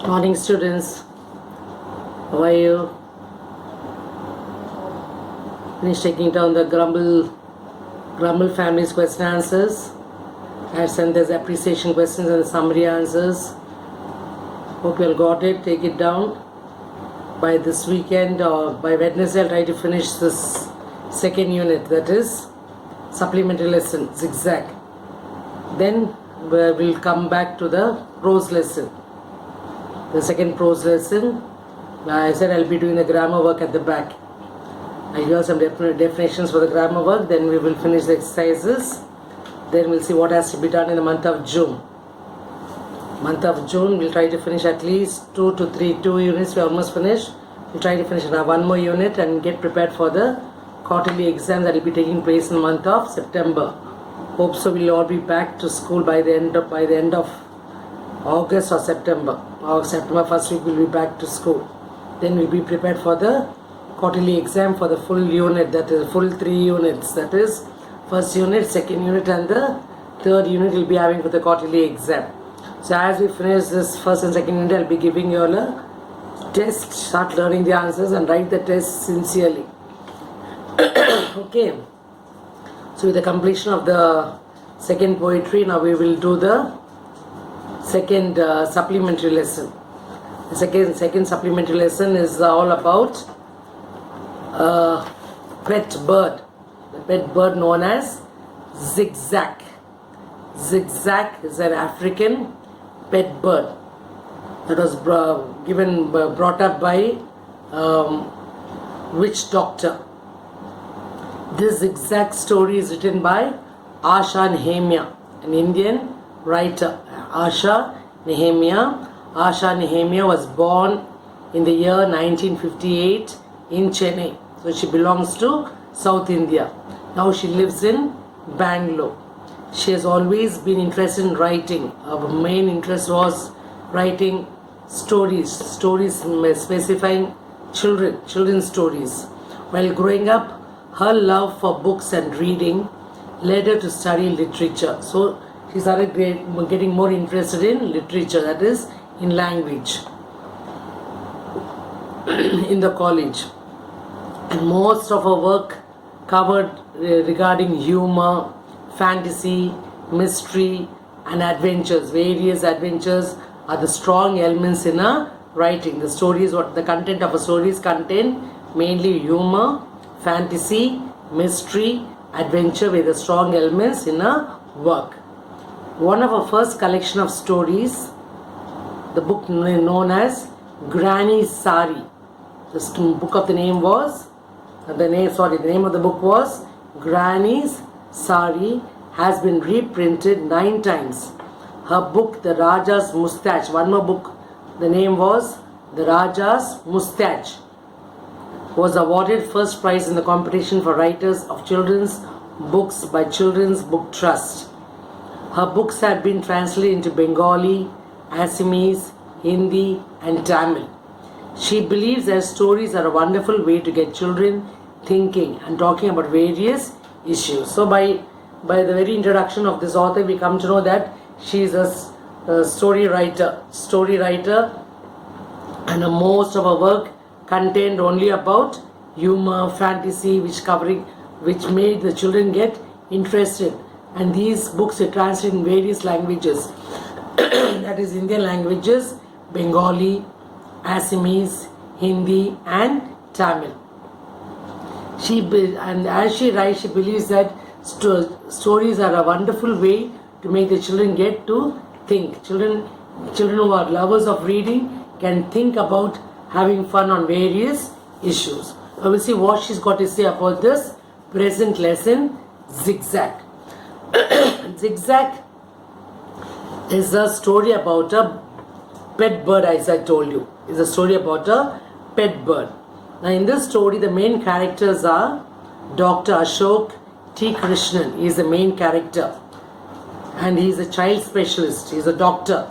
Morning, students. How are you? Finish taking down the Grumble family's question answers. I have sent these appreciation questions and the summary answers. Hope you all got it. Take it down. By this weekend or by Wednesday, I'll try to finish this second unit, that is supplementary lesson, zigzag. Then we'll come back to the prose lesson. The second prose lesson, I said I'll be doing the grammar work at the back. I'll give some definitions for the grammar work, then we will finish the exercises. Then we'll see what has to be done in the month of June. Month of June, we'll try to finish at least 2 units. We're almost finished. We'll try to finish one more unit and get prepared for the quarterly exam that will be taking place in the month of September. Hope so we'll all be back to school by the end of August or September. Or September first week we'll be back to school. Then we'll be prepared for the quarterly exam for the full unit, that is full 3 units. That is first unit, second unit and the third unit we'll be having for the quarterly exam. So as we finish this first and second unit, I'll be giving you all a test. Start learning the answers and write the test sincerely. Okay. So with the completion of the second poetry, now we will do the second supplementary lesson. The second supplementary lesson is all about pet bird. The pet bird known as zigzag. Zigzag is an African pet bird that was brought up by witch doctor. This zigzag story is written by Asha Nehemiah, an Indian writer. Asha Nehemiah was born in the year 1958 in Chennai. So she belongs to South India. Now she lives in Bangalore. She has always been interested in writing. Her main interest was writing stories specifying children's stories. While growing up, her love for books and reading led her to study literature. So she started getting more interested in literature, that is in language, in the college. And most of her work covered regarding humor, fantasy, mystery and adventures. Various adventures are the strong elements in her writing. The content of her stories contain mainly humor, fantasy, mystery, adventure with the strong elements in her work. One of her first collection of stories, the book known as Granny's Sari. The name of the book was Granny's Sari, has been reprinted 9 times. Her book, The Raja's Mustache, one more book, the name was The Raja's Mustache, was awarded first prize in the competition for writers of children's books by Children's Book Trust. Her books have been translated into Bengali, Assamese, Hindi and Tamil. She believes that stories are a wonderful way to get children thinking and talking about various issues. So by the very introduction of this author, we come to know that she is a story writer, and most of her work contained only about humor, fantasy, which made the children get interested. And these books are translated in various languages, that is Indian languages, Bengali, Assamese, Hindi and Tamil. As she writes, she believes that stories are a wonderful way to make the children get to think. Children who are lovers of reading can think about having fun on various issues. I will see what she's got to say about this present lesson, zigzag. Zigzag is a story about a pet bird, as I told you. It's a story about a pet bird. Now in this story, the main characters are Dr. Ashok T. Krishnan. He is the main character. And he is a child specialist. He is a doctor.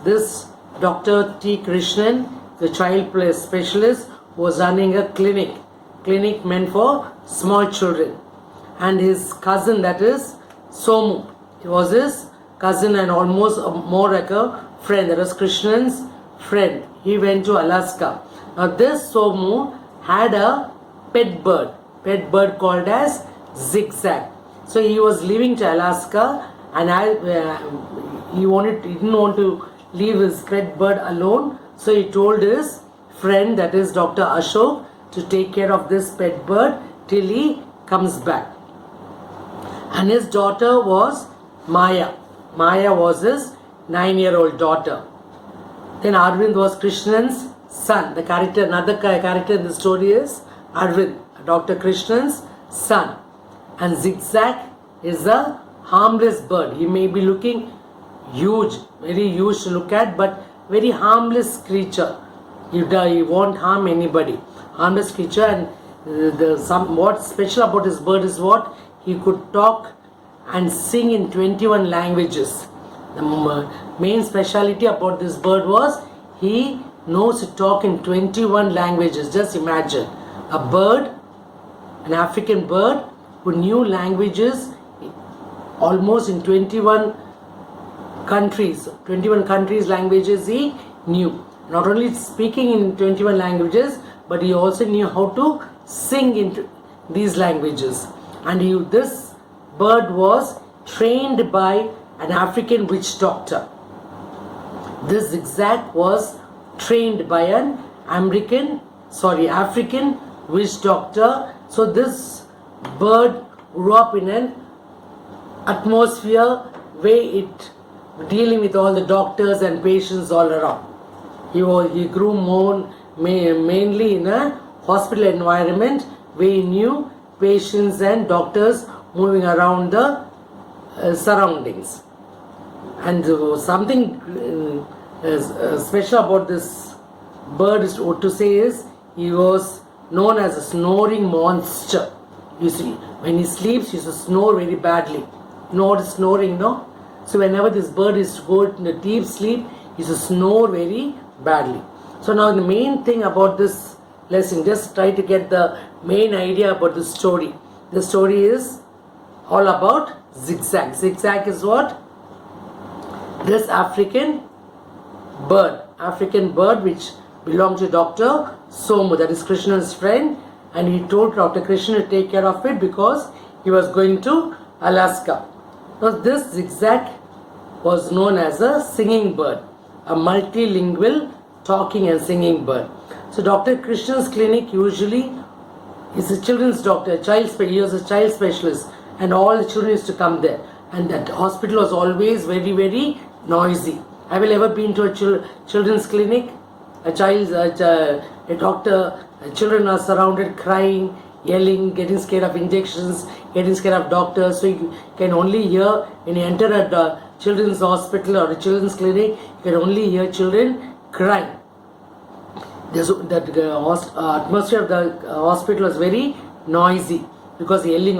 This Dr. T. Krishnan, the child specialist, was running a clinic meant for small children. And his cousin, that is Somu, he was his cousin and almost more like a friend. That was Krishnan's friend. He went to Alaska. Now this Somu had a pet bird called as Zigzag. So he was leaving to Alaska, and he didn't want to leave his pet bird alone. So he told his friend, that is Dr. Ashok, to take care of this pet bird till he comes back. And his daughter was Maya. Maya was his 9-year-old daughter. Then Arvind was Krishnan's son. Another character in the story is Arvind, Dr. Krishnan's son. And Zigzag is a harmless bird. He may be looking huge, very huge to look at, but very harmless creature. He won't harm anybody. Harmless creature. And what's special about this bird is what? He could talk and sing in 21 languages. The main speciality about this bird was he knows to talk in 21 languages. Just imagine a bird, an African bird who knew languages almost in 21 countries. 21 countries' languages he knew. Not only speaking in 21 languages, but he also knew how to sing in these languages. And this bird was trained by an African witch doctor. This Zigzag was trained by an African witch doctor. So this bird grew up in an atmosphere where it dealing with all the doctors and patients all around. He grew mainly in a hospital environment where he knew patients and doctors moving around the surroundings. And something special about this bird is to say is he was known as a snoring monster. You see, when he sleeps, he used to snore very badly. You know what is snoring, no? So whenever this bird is to go into deep sleep, he used to snore very badly. So now the main thing about this lesson, just try to get the main idea about the story. The story is all about Zigzag. Zigzag is what? This African bird which belonged to Dr. Somu, that is Krishna's friend, and he told Dr. Krishna to take care of it because he was going to Alaska. Now this Zigzag was known as a singing bird, a multilingual talking and singing bird. So Dr. Krishna's clinic usually is a children's doctor, he was a child specialist, and all the children used to come there. And that hospital was always very, very noisy. Have you ever been to a children's clinic? Children are surrounded, crying, yelling, getting scared of injections, getting scared of doctors. So you can only hear, when you enter a children's hospital or a children's clinic, you can only hear children crying. The atmosphere of the hospital was very noisy because the yelling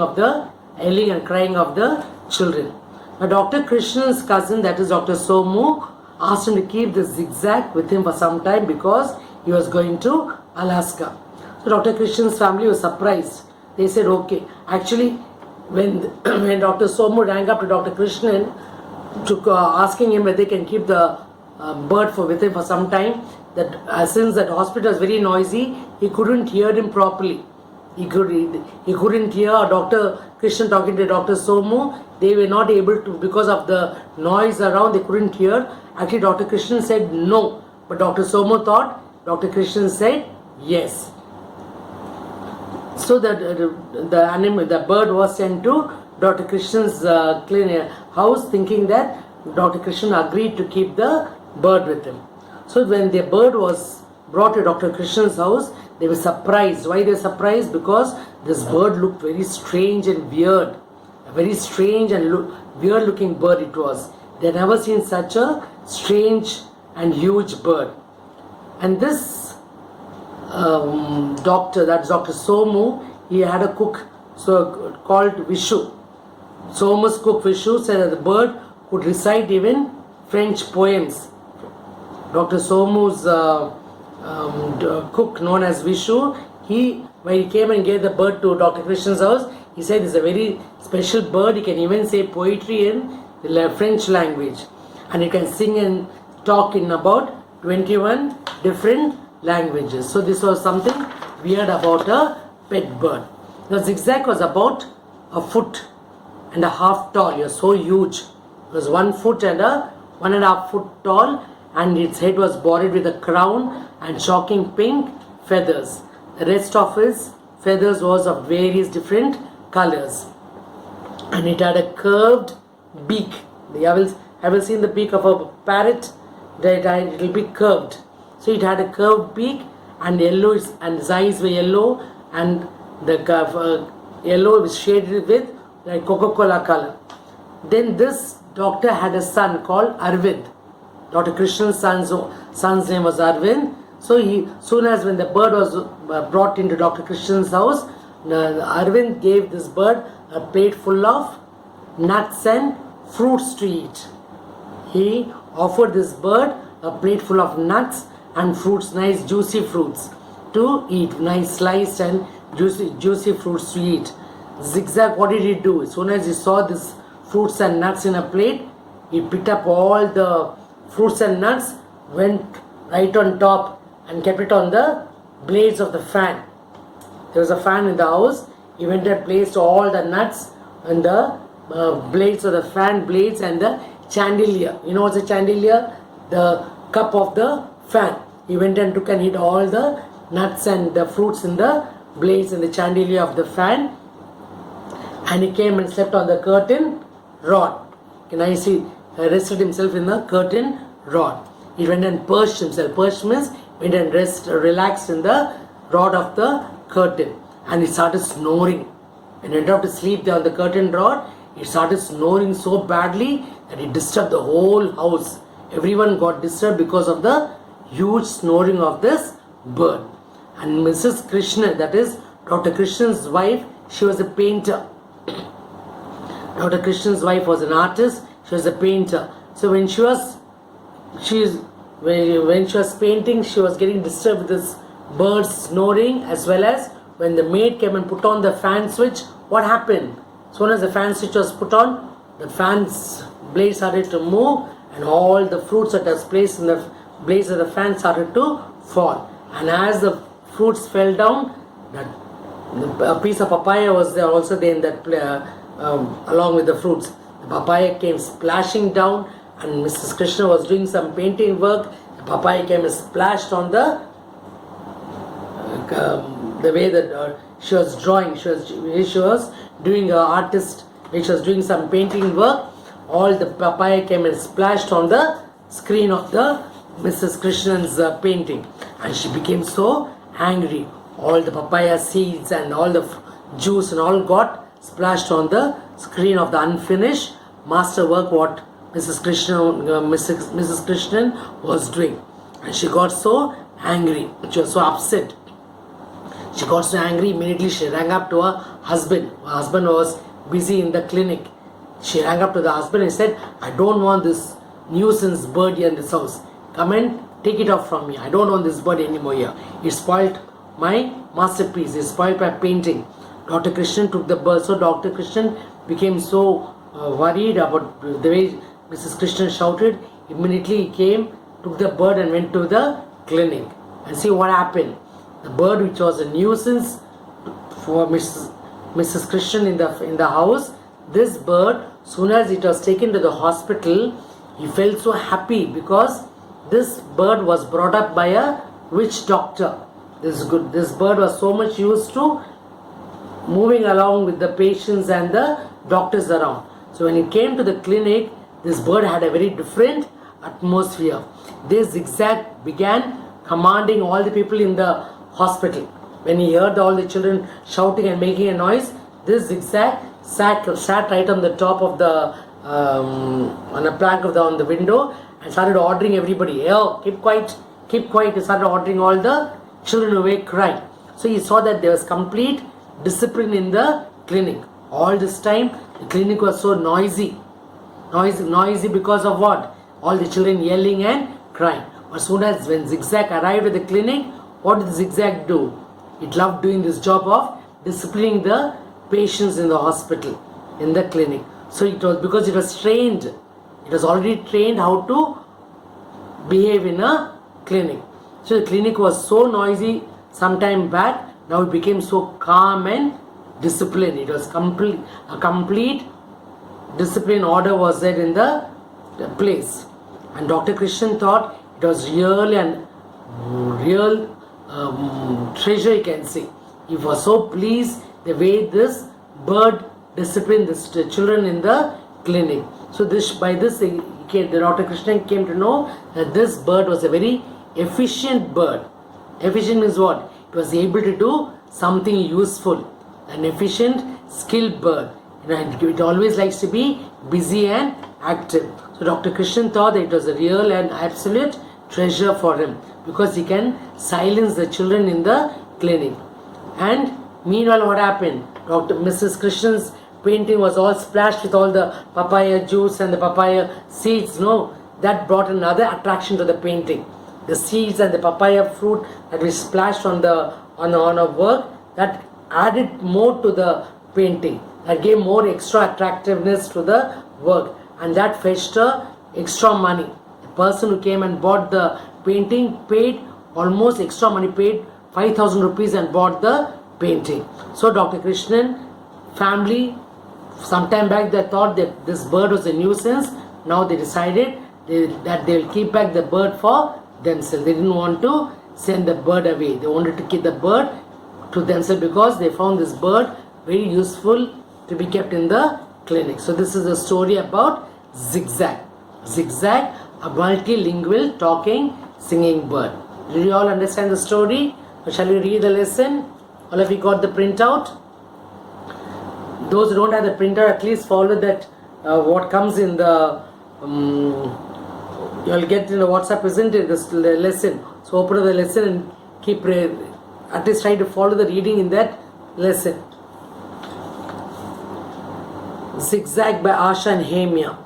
and crying of the children. Now Dr. Krishna's cousin, that is Dr. Somu, asked him to keep the Zigzag with him for some time because he was going to Alaska. So Dr. Krishna's family was surprised. They said, okay. Actually, when Dr. Somu rang up to Dr. Krishnan to asking him whether they can keep the bird with him for some time, that since that hospital was very noisy, he couldn't hear him properly. He couldn't hear Dr. Krishnan talking to Dr. Somu. They were not able to, because of the noise around, they couldn't hear. Actually, Dr. Krishnan said no. But Dr. Somu thought, Dr. Krishnan said yes. So the bird was sent to Dr. Krishnan's clinic house, thinking that Dr. Krishnan agreed to keep the bird with him. So when the bird was brought to Dr. Krishnan's house, they were surprised. Why they were surprised? Because this bird looked very strange and weird. A very strange and weird looking bird it was. They had never seen such a strange and huge bird. And this doctor, that's Dr. Somu, he had a cook called Vishu. Somu's cook Vishu said that the bird could recite even French poems. Dr. Somu's cook known as Vishu, when he came and gave the bird to Dr. Krishnan's house, he said it's a very special bird. He can even say poetry in the French language, and he can sing and talk in about 21 different languages. So this was something weird about a pet bird. The zigzag was about a foot and a half tall. It was so huge. It was 1 foot and a 1.5 foot tall, and its head was bordered with a crown and shocking pink feathers. The rest of its feathers was of various different colors, and it had a curved beak. Have you seen the beak of a parrot? It will be curved. So it had a curved beak, and yellow, and its eyes were yellow, and the yellow was shaded with like Coca-Cola color. Then this doctor had a son called Arvind. Dr. Krishna's son's name was Arvind. So soon as when the bird was brought into Dr. Krishna's house, Arvind gave this bird a plate full of nuts and fruits to eat. He offered this bird a plate full of nuts and fruits, nice juicy fruits to eat, nice sliced and juicy fruits to eat. Zigzag, what did he do? As soon as he saw this fruits and nuts in a plate, he picked up all the fruits and nuts, went right on top and kept it on the blades of the fan. There was a fan in the house. He went and placed all the nuts on the blades of the fan blades and the chandelier. You know what's a chandelier? The cup of the fan. He went and took and hid all the nuts and the fruits in the blades and the chandelier of the fan, and he came and slept on the curtain rod. Can I see? Rested himself in the curtain rod. He went and perched himself. Perched means went and relaxed in the rod of the curtain, and he started snoring. When he went up to sleep there on the curtain rod, he started snoring so badly that he disturbed the whole house. Everyone got disturbed because of the huge snoring of this bird. And Mrs. Krishna, that is Dr. Krishna's wife, she was a painter. Dr. Krishna's wife was an artist. She was a painter. So when she was painting, she was getting disturbed with this bird snoring, as well as when the maid came and put on the fan switch. What happened? As soon as the fan switch was put on, the fan's blade started to move, and all the fruits that was placed in the blades of the fan started to fall. And as the fruits fell down, a piece of papaya was there also there in that along with the fruits. The papaya came splashing down, and Mrs. Krishna was doing some painting work. The papaya came and splashed on the way that she was drawing. She was doing artist. She was doing some painting work. All the papaya came and splashed on the screen of the Mrs. Krishna's painting, and she became so angry. All the papaya seeds and all the juice and all got splashed on the screen of the unfinished masterwork what Mrs. Krishnan was doing. And she got so angry. She was so upset. She got so angry, immediately she rang up to her husband. Her husband was busy in the clinic. She rang up to the husband and said, I don't want this nuisance bird here in this house. Come and take it off from me. I don't want this bird anymore here. It spoiled my masterpiece. It spoiled my painting. Dr. Krishnan took the bird. So Dr. Krishnan became so worried about the way Mrs. Krishnan shouted. Immediately he came, took the bird and went to the clinic. And see what happened. The bird, which was a nuisance for Mrs. Krishnan in the house, this bird, soon as it was taken to the hospital, he felt so happy because this bird was brought up by a witch doctor. This bird was so much used to moving along with the patients and the doctors around. So when it came to the clinic, this bird had a very different atmosphere. This zigzag began commanding all the people in the hospital. When he heard all the children shouting and making a noise, this zigzag sat right on the top of the on a plank on the window and started ordering everybody, oh, keep quiet. He started ordering all the children away crying. So he saw that there was complete discipline in the clinic. All this time the clinic was so noisy because of what? All the children yelling and crying. As soon as when Zigzag arrived at the clinic, what did Zigzag do? It loved doing this job of disciplining the patients in the hospital, in the clinic. So it was because it was trained. It was already trained how to behave in a clinic. So the clinic was so noisy some time back, now it became so calm and disciplined. It was a complete discipline order was there in the place. And Dr. Krishnan thought it was real and real treasure, you can say. He was so pleased the way this bird disciplined the children in the clinic. So by this the Dr. Krishnan came to know that this bird was a very efficient bird. Efficient means what? It was able to do something useful. An efficient, skilled bird. It always likes to be busy and active. So Dr. Krishnan thought that it was a real and absolute treasure for him because he can silence the children in the clinic. And meanwhile, what happened? Mrs. Krishnan's painting was all splashed with all the papaya juice and the papaya seeds. No, that brought another attraction to the painting. The seeds and the papaya fruit that we splashed on our work, that added more to the painting. That gave more extra attractiveness to the work, and that fetched extra money. The person who came and bought the painting paid almost extra money, paid 5,000 rupees and bought the painting. So Dr. Krishnan family, sometime back they thought that this bird was a nuisance. Now they decided that they will keep back the bird for themselves. They didn't want to send the bird away. They wanted to keep the bird to themselves because they found this bird very useful to be kept in the clinic. So this is a story about Zigzag. Zigzag, a multilingual talking singing bird. Did you all understand the story? Or shall we read the lesson? All of you got the printout? Those who don't have the printout, at least follow that what comes in the you'll get in the WhatsApp, isn't it? The lesson. So open the lesson and keep at least try to follow the reading in that lesson. Zigzag by Asha and Hemya.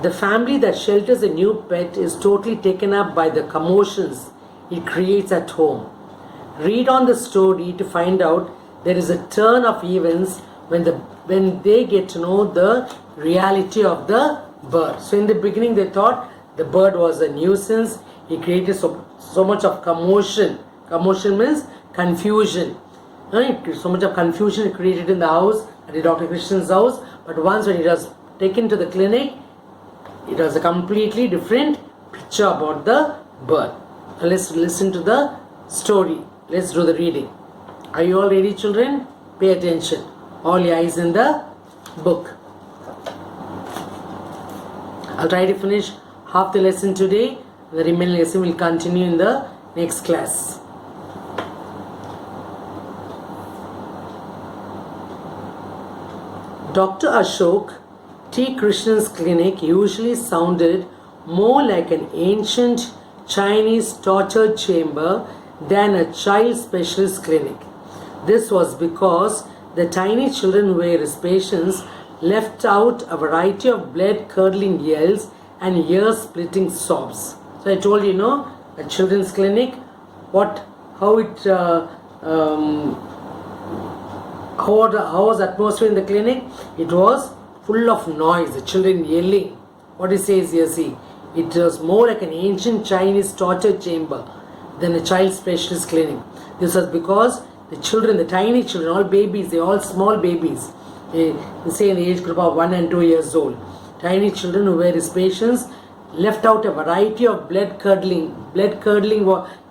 The family that shelters a new pet is totally taken up by the commotions it creates at home. Read on the story to find out there is a turn of events when they get to know the reality of the bird. So in the beginning they thought the bird was a nuisance. He created so much of commotion. Commotion means confusion. Right? So much of confusion created in the house, at Dr. Krishnan's house. But once when it was taken to the clinic, it was a completely different picture about the bird. So let's listen to the story. Let's do the reading. Are you all ready, children? Pay attention. All your eyes in the book. I'll try to finish half the lesson today. The remaining lesson will continue in the next class. Dr. Ashok T. Krishnan's clinic usually sounded more like an ancient Chinese torture chamber than a child specialist clinic. This was because the tiny children who were his patients left out a variety of blood-curdling yells and ear-splitting sobs. So I told you, a children's clinic, how was the atmosphere in the clinic? It was full of noise, the children yelling. What he says here, see, it was more like an ancient Chinese torture chamber than a child specialist clinic. This was because the children, the tiny children, all babies, they're all small babies. They say in the age group of 1 and 2 years old. Tiny children who were his patients left out a variety of blood-curdling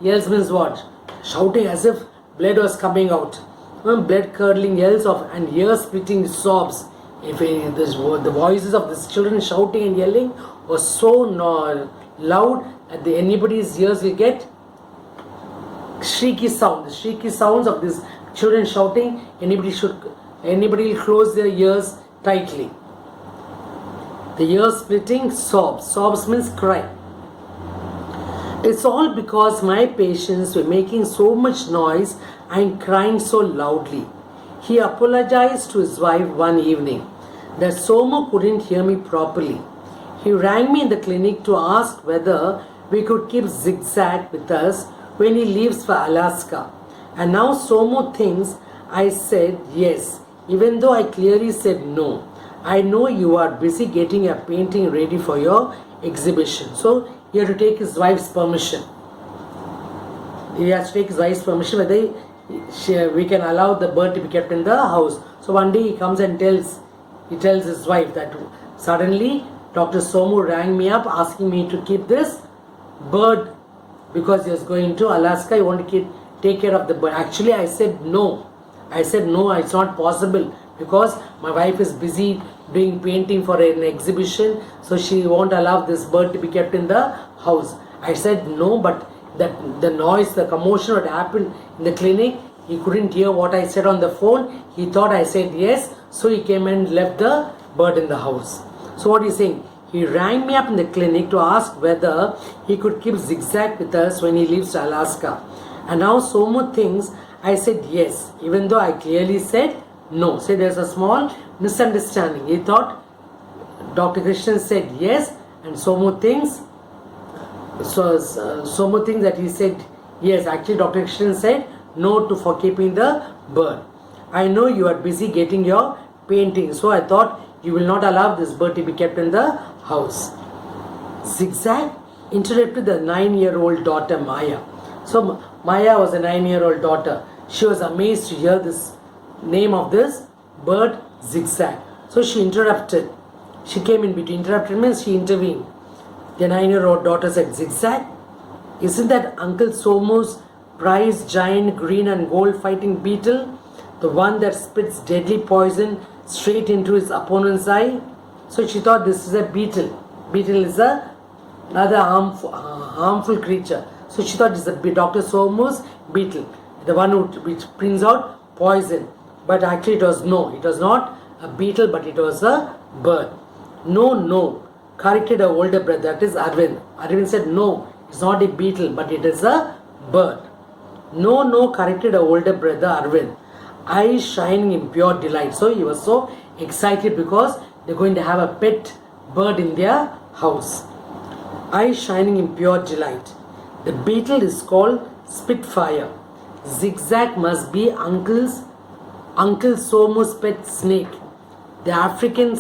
yells means what? Shouting as if blood was coming out. Blood-curdling yells and ear-splitting sobs. The voices of these children shouting and yelling was so loud that anybody's ears will get shrieky sound. The shrieky sounds of these children shouting, anybody will close their ears tightly. The ear-splitting sobs. Sobs means cry. It's all because my patients were making so much noise and crying so loudly. He apologized to his wife one evening that Somo couldn't hear me properly. He rang me in the clinic to ask whether we could keep Zigzag with us when he leaves for Alaska. And now Somo thinks I said yes, even though I clearly said no. I know you are busy getting a painting ready for your exhibition. So he had to take his wife's permission. He has to take his wife's permission whether we can allow the bird to be kept in the house. So one day he comes and tells his wife that suddenly Dr. Somu rang me up asking me to keep this bird because he was going to Alaska. He wanted to take care of the bird. Actually, I said no. It's not possible because my wife is busy doing painting for an exhibition, so she won't allow this bird to be kept in the house. I said no, but the noise, the commotion that happened in the clinic, he couldn't hear what I said on the phone. He thought I said yes, so he came and left the bird in the house. So what he's saying, he rang me up in the clinic to ask whether he could keep Zigzag with us when he leaves to Alaska. And now Somu thinks I said yes, even though I clearly said no. So there's a small misunderstanding. He thought Dr. Krishnan said yes, and Somu thinks that he said yes. Actually, Dr. Krishnan said no for keeping the bird. I know you are busy getting your painting, so I thought you will not allow this bird to be kept in the house. Zigzag interrupted the 9-year-old daughter Maya. So Maya was a 9-year-old daughter. She was amazed to hear this name of this bird, Zigzag. So she interrupted. She came in between. Interrupted means she intervened. The 9-year-old daughter said, Zigzag, isn't that Uncle Somu's prized giant green and gold fighting beetle? The one that spits deadly poison straight into his opponent's eye? So she thought this is a beetle. Beetle is another harmful creature. So she thought it's Dr. Somu's beetle, the one which brings out poison. But actually it was not a beetle, but it was a bird. No, corrected her older brother, that is Arvind. Arvind said no, it's not a beetle, but it is a bird. No, corrected her older brother Arvind, eyes shining in pure delight. So he was so excited because they're going to have a pet bird in their house. Eyes shining in pure delight. The beetle is called Spitfire. Zigzag must be Uncle Somu's pet snake, the African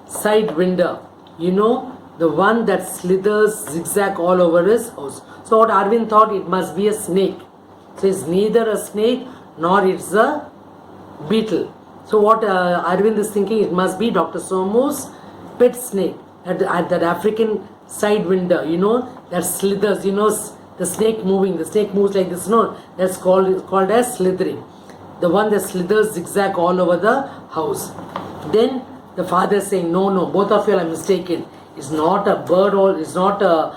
sidewinder. You know, the one that slithers zigzag all over his house. So what Arvind thought, it must be a snake. So it's neither a snake nor it's a beetle. So what Arvind is thinking, it must be Dr. Somu's pet snake, that African sidewinder, you know, that slithers, you know, the snake moves like this, no, that's called as slithering. The one that slithers zigzag all over the house. Then the father is saying, no, both of you are mistaken. It's not a bird, or it's not a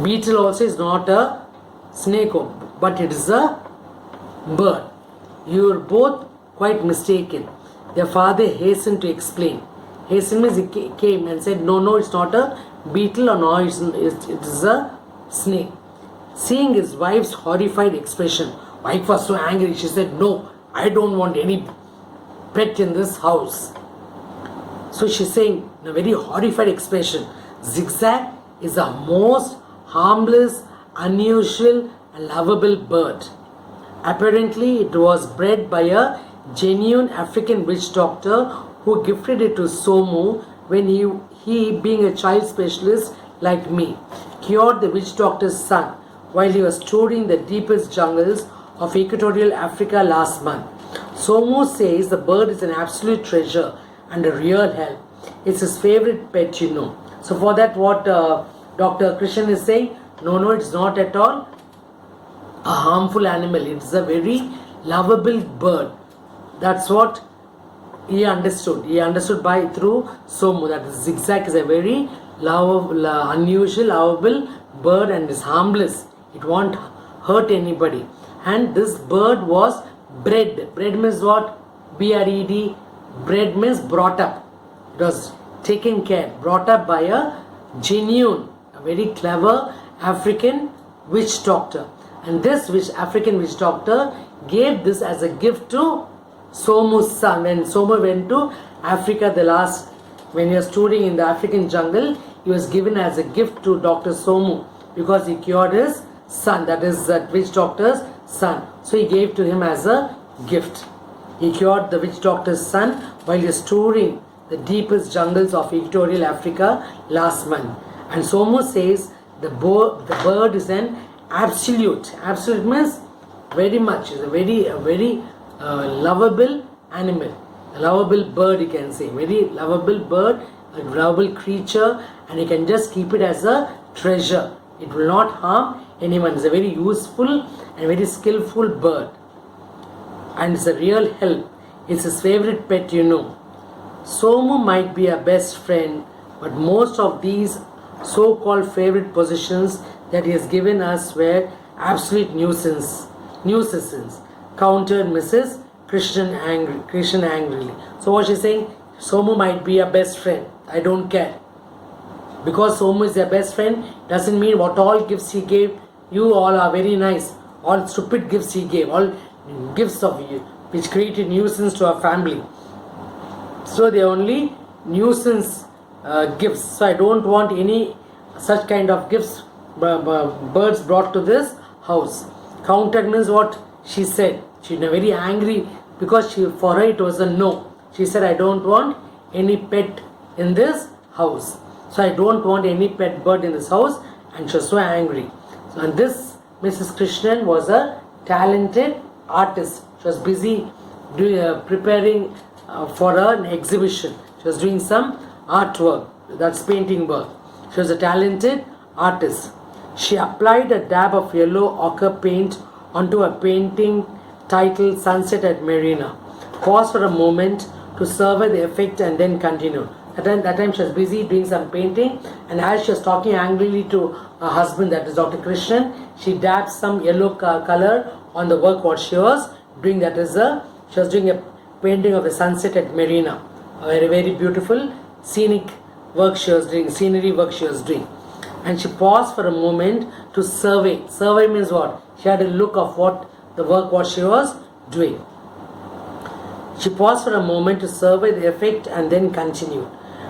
beetle, also is not a snake, but it is a bird. You are both quite mistaken. Their father hastened to explain. Hastened means he came and said, no, it's not a beetle, or no, it is a snake. Seeing his wife's horrified expression, wife was so angry, she said, no, I don't want any pet in this house. So she's saying in a very horrified expression, Zigzag is a most harmless, unusual and lovable bird. Apparently it was bred by a genuine African witch doctor who gifted it to Somu when he being a child specialist like me, cured the witch doctor's son while he was touring the deepest jungles of equatorial Africa last month. Somu says the bird is an absolute treasure and a real help. It's his favorite pet, you know. So for that, what Dr. Krishnan is saying, no, it's not at all a harmful animal. It's a very lovable bird. That's what he understood. He understood through Somu that Zigzag is a very unusual, lovable bird and is harmless. It won't hurt anybody. And this bird was bred. Bred means what? B-R-E-D. Bred means brought up. It was taken care, brought up by a genuine, a very clever African witch doctor. And this African witch doctor gave this as a gift to Somu's son. When Somu went to Africa when he was touring in the African jungle, he was given as a gift to Dr. Somu because he cured his son, that is that witch doctor's son. So he gave to him as a gift. He cured the witch doctor's son while he was touring the deepest jungles of equatorial Africa last month. And Somu says the bird is an absolute. Absolute means very much. It's a very lovable animal. A lovable bird, you can say. Very lovable bird, a lovable creature, and you can just keep it as a treasure. It will not harm anyone. It's a very useful and very skillful bird. And it's a real help. It's his favorite pet, Somu might be a best friend, but most of these so-called favorite positions that he has given us were absolute nuisances, countered Mrs. Krishnan angrily. So what she's saying, Somu might be a best friend. I don't care. Because Somu is your best friend doesn't mean what all gifts he gave you all are very nice. All stupid gifts he gave, all gifts of you which created nuisance to our family. So they are only nuisance gifts. So I don't want any such kind of gifts, birds brought to this house. Countered means what she said. She was very angry because for her it was a no. She said, I don't want any pet in this house. So I don't want any pet bird in this house, and she was so angry. So, and this Mrs. Krishnan was a talented artist. She was busy preparing for an exhibition. She was doing some artwork, that's painting work. She was a talented artist. She applied a dab of yellow ochre paint onto a painting titled Sunset at Marina. Paused for a moment to survey the effect and then continued. That time she was busy doing some painting, and as she was talking angrily to her husband, that is Dr. Krishnan, she dabbed some yellow color on the work what she was doing. That is she was doing a painting of the sunset at Marina. A very beautiful scenic work she was doing, scenery work she was doing. And she paused for a moment to survey. Survey means what? She had a look of what the work what she was doing. She paused for a moment to survey the effect and then continued.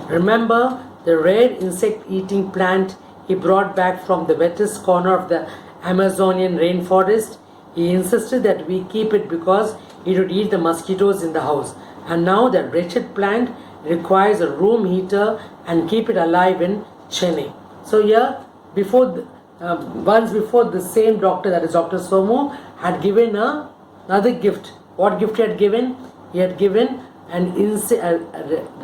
Remember the rare insect-eating plant he brought back from the wettest corner of the Amazonian rainforest? He insisted that we keep it because it would eat the mosquitoes in the house. And now that wretched plant requires a room heater and keep it alive in Chennai. So here, once before, the same doctor, that is Dr. Somu, had given another gift. What gift he had given? He had given a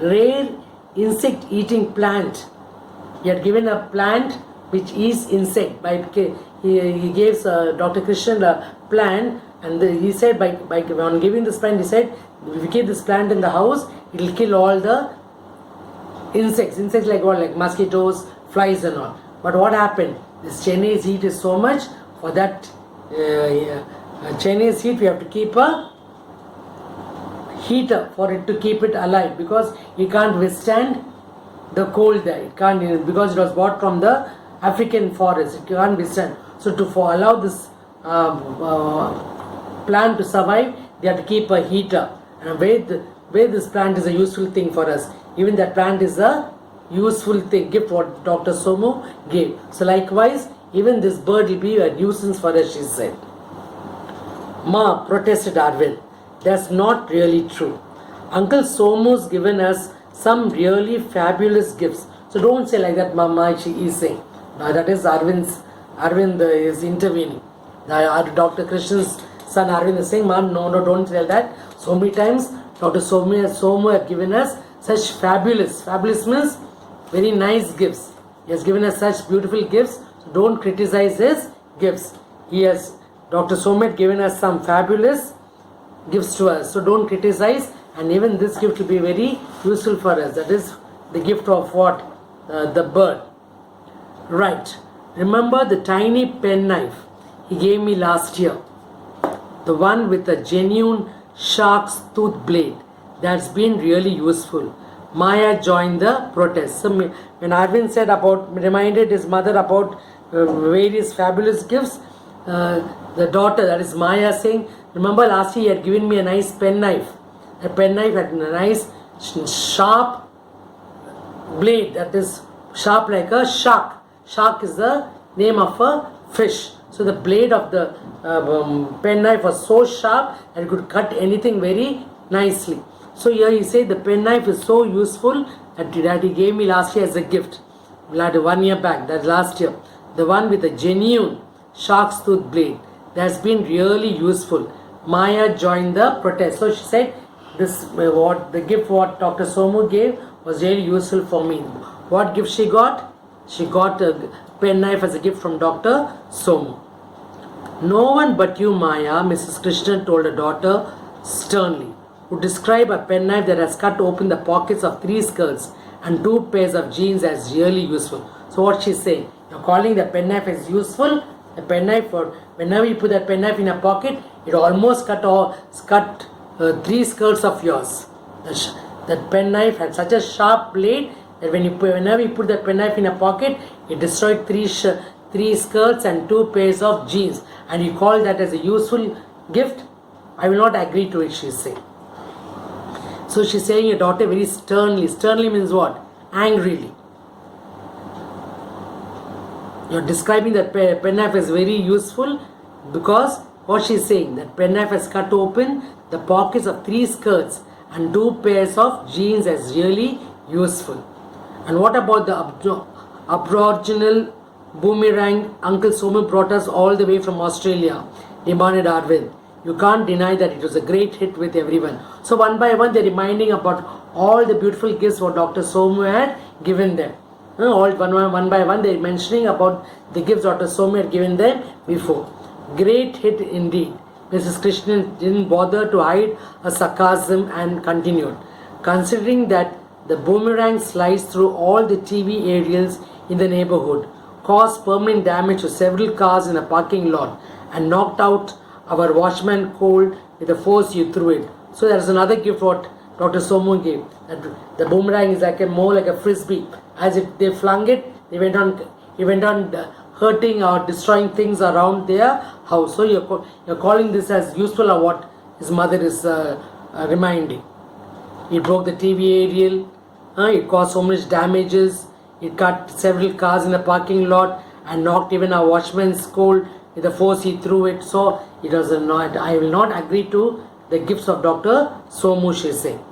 rare insect-eating plant. He had given a plant which eats insect. He gave Dr. Krishnan a plant, and he said on giving this plant, he said, if you keep this plant in the house, it will kill all the insects. Insects like what? Like mosquitoes, flies and all. But what happened? This Chennai's heat is so much. For that Chennai's heat, we have to keep a heater for it to keep it alive, because it can't withstand the cold there. It can't, because it was bought from the African forest. It can't withstand. So to allow this plant to survive, they have to keep a heater. And where this plant is a useful thing for us. Even that plant is a useful thing, gift what Dr. Somu gave. So likewise, even this bird will be a nuisance for us, she said. Ma, protested Arvind. That's not really true. Uncle Somu's given us some really fabulous gifts. So don't say like that, Mama, she is saying. That is Arvind is intervening. Dr. Krishnan's son Arvind is saying, Mom, no, don't tell that. So many times, Dr. Somu has given us such fabulous means very nice gifts. He has given us such beautiful gifts. So don't criticize his gifts. Dr. Somu had given us some fabulous gifts to us. So don't criticize, and even this gift will be very useful for us. That is the gift of what? The bird. Right. Remember the tiny penknife he gave me last year? The one with a genuine shark's tooth blade. That's been really useful. Maya joined the protest. So when Arvind reminded his mother about various fabulous gifts, the daughter, that is Maya, saying, remember last year he had given me a nice penknife. A penknife had a nice sharp blade, that is sharp like a shark. Shark is the name of a fish. So the blade of the penknife was so sharp that it could cut anything very nicely. So here he said the penknife is so useful that he gave me last year as a gift. like 1 year back, that last year, the one with the genuine shark's tooth blade, that's been really useful. Maya joined the protest. So she said, this what the gift what Dr. Somu gave was really useful for me. What gift she got? She got a penknife as a gift from Dr. Somu. No one but you, Maya, Mrs. Krishnan told her daughter sternly, would describe a penknife that has cut open the pockets of 3 skirts and 2 pairs of jeans as really useful. So what she's saying, you're calling the penknife as useful. The penknife, for whenever you put that penknife in a pocket, it almost cut 3 skirts of yours. That penknife had such a sharp blade that whenever you put that penknife in a pocket, it destroyed 3 skirts and 2 pairs of jeans. And you call that as a useful gift? I will not agree to it, she is saying. So she's saying your daughter very sternly. Sternly means what? Angrily. You're describing that penknife as very useful because what she's saying, that penknife has cut open the pockets of 3 skirts and 2 pairs of jeans as really useful. And what about the aboriginal boomerang Uncle Somu brought us all the way from Australia? Demanded Arvind. You can't deny that it was a great hit with everyone. So one by one they're reminding about all the beautiful gifts what Dr. Somu had given them. All one by one they're mentioning about the gifts Dr. Somu had given them before. Great hit indeed. Mrs. Krishnan didn't bother to hide her sarcasm and continued. Considering that the boomerang sliced through all the TV aerials in the neighborhood, caused permanent damage to several cars in a parking lot, and knocked out our watchman cold with the force you threw it. So there's another gift what Dr. Somu gave. That the boomerang is more like a frisbee. As they flung it, he went on hurting or destroying things around their house. So you're calling this as useful, or what his mother is reminding. It broke the TV aerial. It caused so much damages. It cut several cars in the parking lot and knocked even a watchman's cold with the force he threw it. So it was not. I will not agree to the gifts of Dr. Somu, she is saying.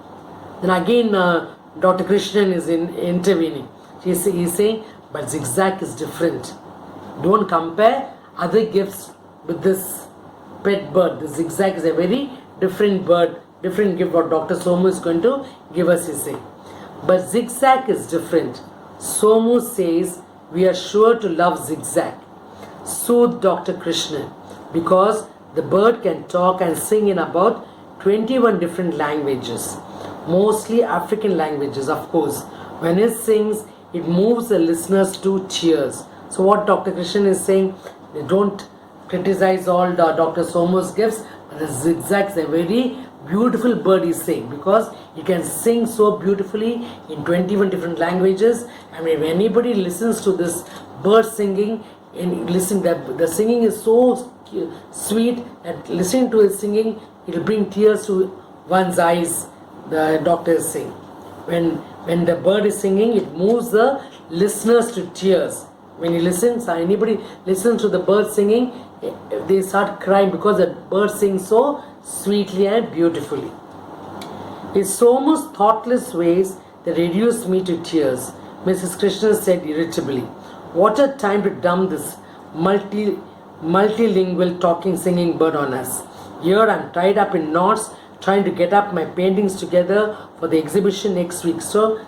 Then again, Dr. Krishnan is intervening. He's saying, but zigzag is different. Don't compare other gifts with this pet bird. The zigzag is a very different bird, different gift what Dr. Somu is going to give us, he's saying. But zigzag is different. Somu says we are sure to love zigzag. Soothed Dr. Krishnan, because the bird can talk and sing in about 21 different languages, mostly African languages, of course. When it sings, it moves the listeners to tears. So what Dr. Krishnan is saying, they don't criticize all the Dr. Somu's gifts, but the zigzag is a very beautiful bird, he's saying, because he can sing so beautifully in 21 different languages. And when anybody listens to this bird singing, the singing is so sweet that listening to his singing, it will bring tears to one's eyes, the doctor is saying. When the bird is singing, it moves the listeners to tears. When you listen, so anybody listens to the bird singing, they start crying because the bird sings so sweetly and beautifully. It's Somu's thoughtless ways that reduced me to tears, Mrs. Krishnan said irritably. What a time to dump this multilingual talking singing bird on us. Here I'm tied up in knots trying to get up my paintings together for the exhibition next week. So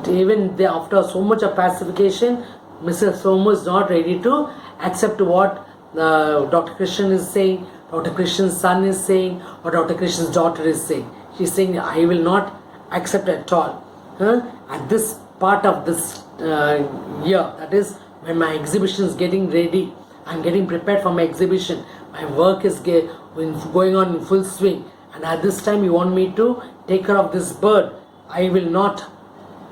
even after so much of pacification, Mrs. Somu is not ready to accept what Dr. Krishnan is saying, Dr. Krishnan's son is saying, or Dr. Krishnan's daughter is saying. She's saying, I will not accept at all. At this part of this year, that is when my exhibition is getting ready, I'm getting prepared for my exhibition. My work is going on in full swing. And at this time, you want me to take care of this bird. I will not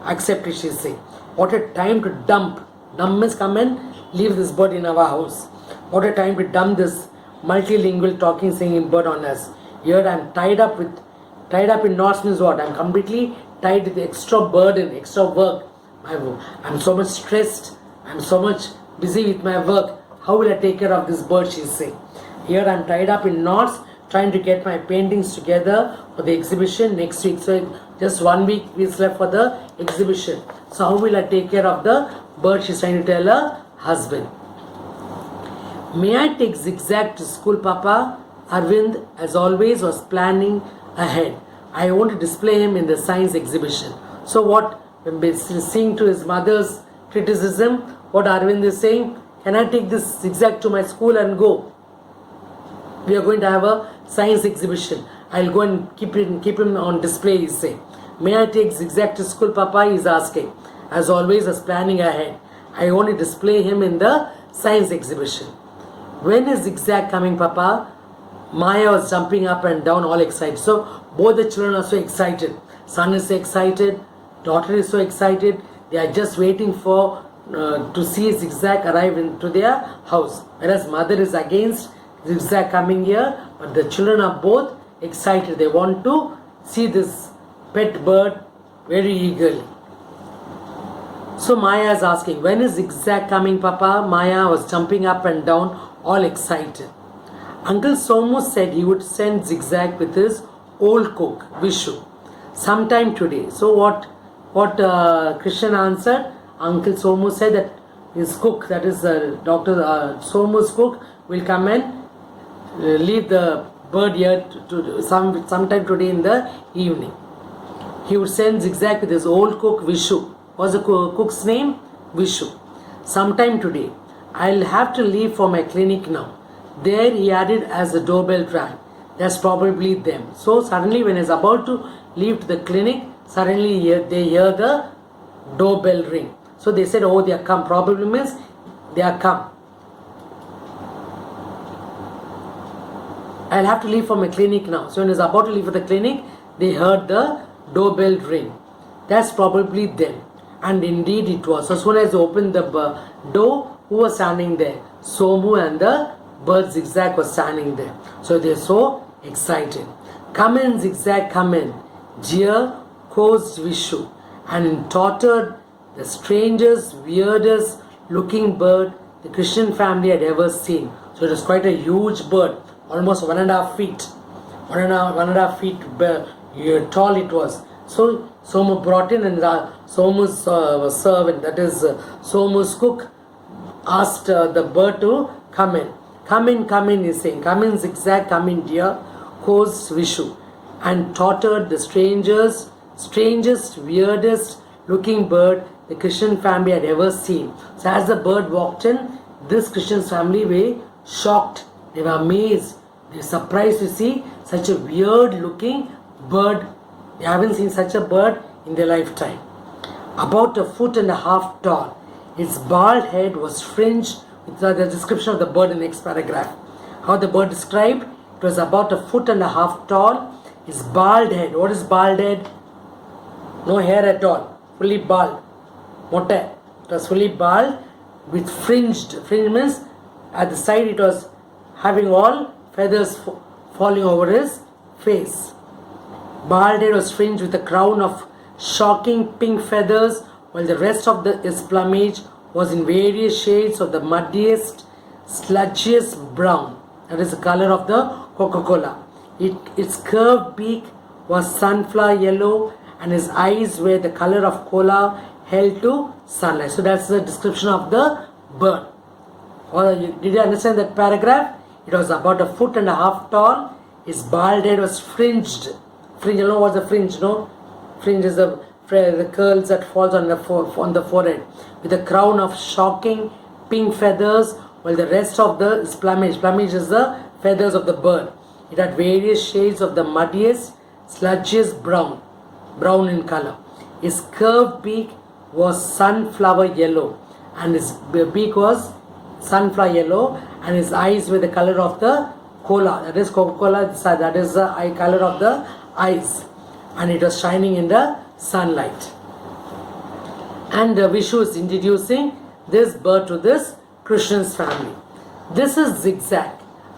accept it, she is saying. What a time to dump. Dump means come and leave this bird in our house. What a time to dump this multilingual talking singing bird on us. Here I'm tied up in knots means what? I'm completely tied with extra burden, extra work. I'm so much stressed. I'm so much busy with my work. How will I take care of this bird, she is saying. Here I'm tied up in knots trying to get my paintings together for the exhibition next week. So just 1 week is left for the exhibition. So how will I take care of the bird she's trying to tell her husband. May I take Zigzag to school, Papa? Arvind, as always, was planning ahead. I want to display him in the science exhibition. So what, when listening to his mother's criticism, what Arvind is saying, can I take this Zigzag to my school and go? We are going to have a science exhibition. I'll go and keep him on display, he's saying. May I take Zigzag to school, Papa? He's asking. As always, was planning ahead. I want to display him in the science exhibition. When is Zigzag coming, Papa? Maya was jumping up and down, all excited. So both the children are so excited. Son is so excited. Daughter is so excited. They are just waiting for to see Zigzag arrive into their house. Whereas mother is against Zigzag coming here. But the children are both excited. They want to see this pet bird very eagerly. So Maya is asking, when is Zigzag coming, Papa? Maya was jumping up and down, all excited. Uncle Somu said he would send Zigzag with his old cook, Vishu, sometime today. So what Krishnan answered? Uncle Somu said that his cook, that is Dr. Somu's cook, will come and leave the bird here to sometime today in the evening. He would send Zigzag with his old cook, Vishu. What's the cook's name? Vishu. Sometime today. I'll have to leave for my clinic now. There he added as the doorbell rang. That's probably them. So suddenly when he's about to leave to the clinic, suddenly they hear the doorbell ring. So they said, oh, they are come. Probably means they are come. I'll have to leave for my clinic now. So when he's about to leave for the clinic, they heard the doorbell ring. That's probably them. And indeed it was. So as soon as they opened the door, who was standing there? Somu and the bird Zigzag was standing there. So they're so excited. Come in, Zigzag, come in. Dear, caused Vishu, and tottered the strangest, weirdest looking bird the Christian family had ever seen. So it was quite a huge bird, almost 1.5 feet. 1.5 feet tall it was. So Somu brought in, and Somu's servant, that is Somu's cook, asked the bird to come in. Come in, he's saying. Come in, Zigzag, come in, dear, caused Vishu, and tottered the strangest, weirdest looking bird the Christian family had ever seen. So as the bird walked in, this Christian family were shocked. They were amazed. They were surprised to see such a weird looking bird. They haven't seen such a bird in their lifetime. About 1.5 feet tall. Its bald head was fringed with the description of the bird in the next paragraph. How the bird described? It was about 1.5 feet tall. Its bald head. What is bald head? No hair at all. Fully bald. Motte. It was fully bald with fringed. Fringe means at the side it was having all feathers falling over his face. Bald head was fringed with a crown of shocking pink feathers, while the rest of its plumage was in various shades of the muddiest, sludgiest brown. That is the color of the Coca-Cola. Its curved beak was sunflower yellow, and his eyes were the color of cola held to sunlight. So that's the description of the bird. Did you understand that paragraph? It was about 1.5 feet tall. His bald head was fringed. Fringe, you know what's a fringe, no? Fringe is the curls that falls on the forehead, with a crown of shocking pink feathers, while the rest of its plumage is the feathers of the bird. It had various shades of the muddiest, sludgiest brown in color. His curved beak was sunflower yellow, and his beak was sunflower yellow, and his eyes were the color of the cola, that is Coca-Cola, that is the eye color of the eyes, and it was shining in the sunlight. And Vishu is introducing this bird to this Krishna's family. This is Zigzag,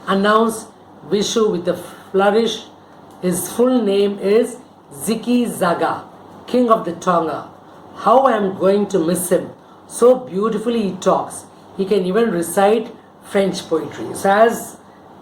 announced Vishu with a flourish. His full name is Ziki Zaga, King of the Tonga. How I am going to miss him. So beautifully he talks. He can even recite French poetry. So as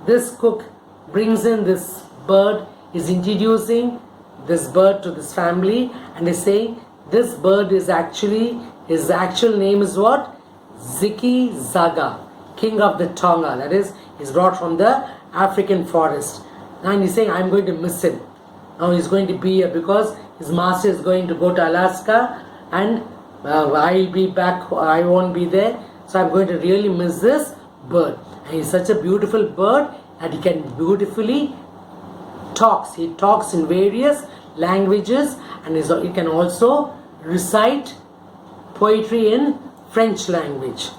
this cook brings in this bird, is introducing this bird to this family, and is saying this bird is actually His actual name is what? Ziki Zaga, king of the Tonga. That is, he's brought from the African forest. And he's saying, I'm going to miss him. Now he's going to be here because his master is going to go to Alaska, and I'll be back, I won't be there. So I'm going to really miss this bird. And he's such a beautiful bird that he can beautifully talks. He talks in various languages, and he can also recite poetry in French language.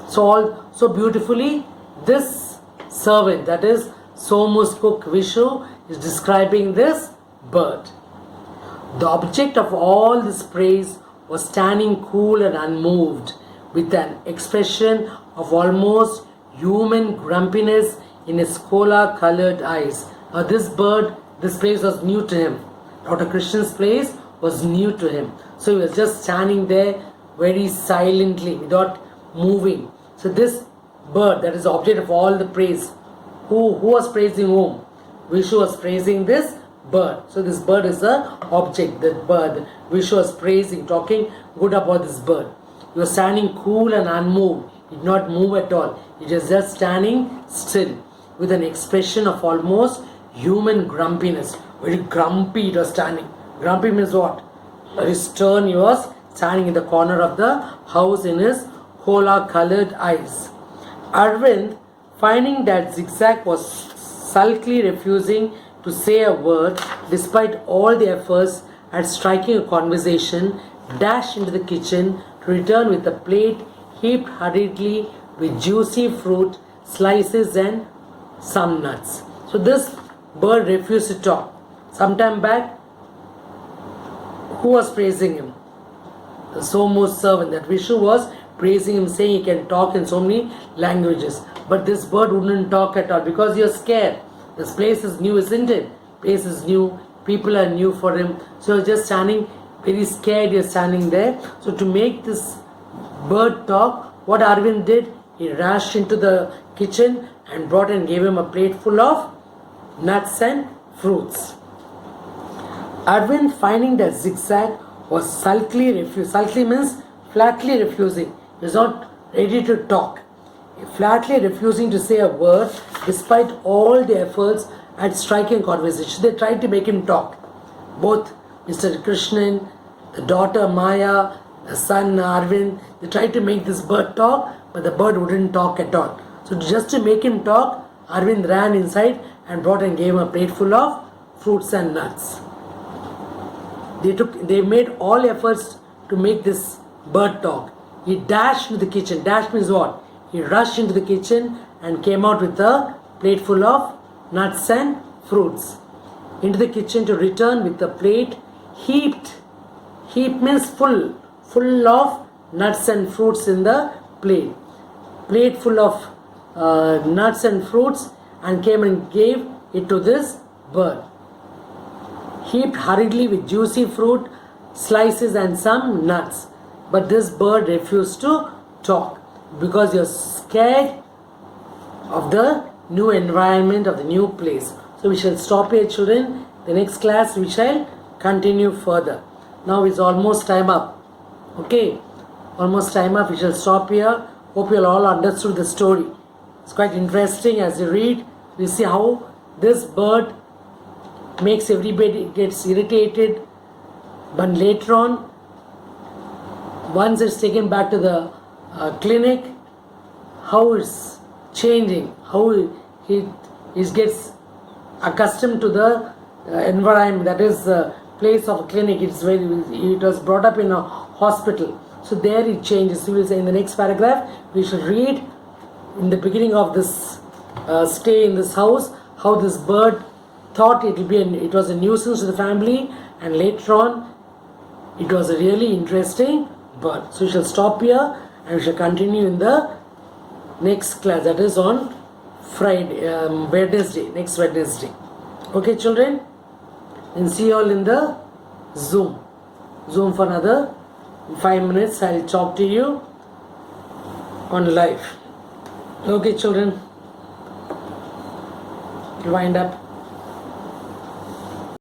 So beautifully, this servant, that is Somu's cook Vishu, is describing this bird. The object of all this praise was standing cool and unmoved, with an expression of almost human grumpiness in his cola-colored eyes. Now this bird, this place was new to him. Dr. Krishna's place was new to him. So he was just standing there very silently, without moving. So this bird, that is the object of all the praise. Who was praising whom? Vishu was praising this bird. So this bird is the object, that bird. Vishu was praising, talking good about this bird. He was standing cool and unmoved. He did not move at all. He was just standing still, with an expression of almost human grumpiness. Very grumpy he was standing. Grumpy means what? Very stern he was, standing in the corner of the house in his cola-colored eyes. Arvind, finding that Zigzag was sulkily refusing to say a word despite all the efforts at striking a conversation, dashed into the kitchen to return with a plate heaped hurriedly with juicy fruit, slices and some nuts. So this bird refused to talk. Sometime back, who was praising him? The Somu's servant, that Vishu was praising him, saying he can talk in so many languages. But this bird wouldn't talk at all because you're scared. This place is new, isn't it? Place is new, people are new for him. So you're just standing very scared, you're standing there. So to make this bird talk, what Arvind did, he rushed into the kitchen and brought and gave him a plate full of nuts and fruits. Arvind, finding that Zigzag was sulkily means flatly refusing. He was not ready to talk. Flatly refusing to say a word despite all the efforts at striking conversation. They tried to make him talk. Both Mr. Krishnan, the daughter Maya, the son Arvind, they tried to make this bird talk, but the bird wouldn't talk at all. So just to make him talk, Arvind ran inside and brought and gave him a plate full of fruits and nuts. They made all efforts to make this bird talk. He dashed into the kitchen. Dash means what? He rushed into the kitchen and came out with a plate full of nuts and fruits. Into the kitchen to return with a plate heaped. Heaped means full of nuts and fruits in the plate. Plate full of nuts and fruits, and came and gave it to this bird. Heaped hurriedly with juicy fruit, slices and some nuts. But this bird refused to talk because you're scared of the new environment, of the new place. So we shall stop here, children. The next class we shall continue further. Now it's almost time up. Okay, almost time up. We shall stop here. Hope you all understood the story. It's quite interesting. As you read, you see how this bird makes everybody gets irritated, but later on, once it's taken back to the clinic, how it's changing, how he gets accustomed to the environment, that is the place of a clinic. It was brought up in a hospital, so there it changes. We will say in the next paragraph we should read in the beginning of this stay in this house how this bird thought it was a nuisance to the family, and later on it was a really interesting bird. So we shall stop here and we shall continue in the next class, that is on Friday, Wednesday, next Wednesday. Okay, children, and see you all in the Zoom for another 5 minutes. I'll talk to you on live. Okay, children, wind up.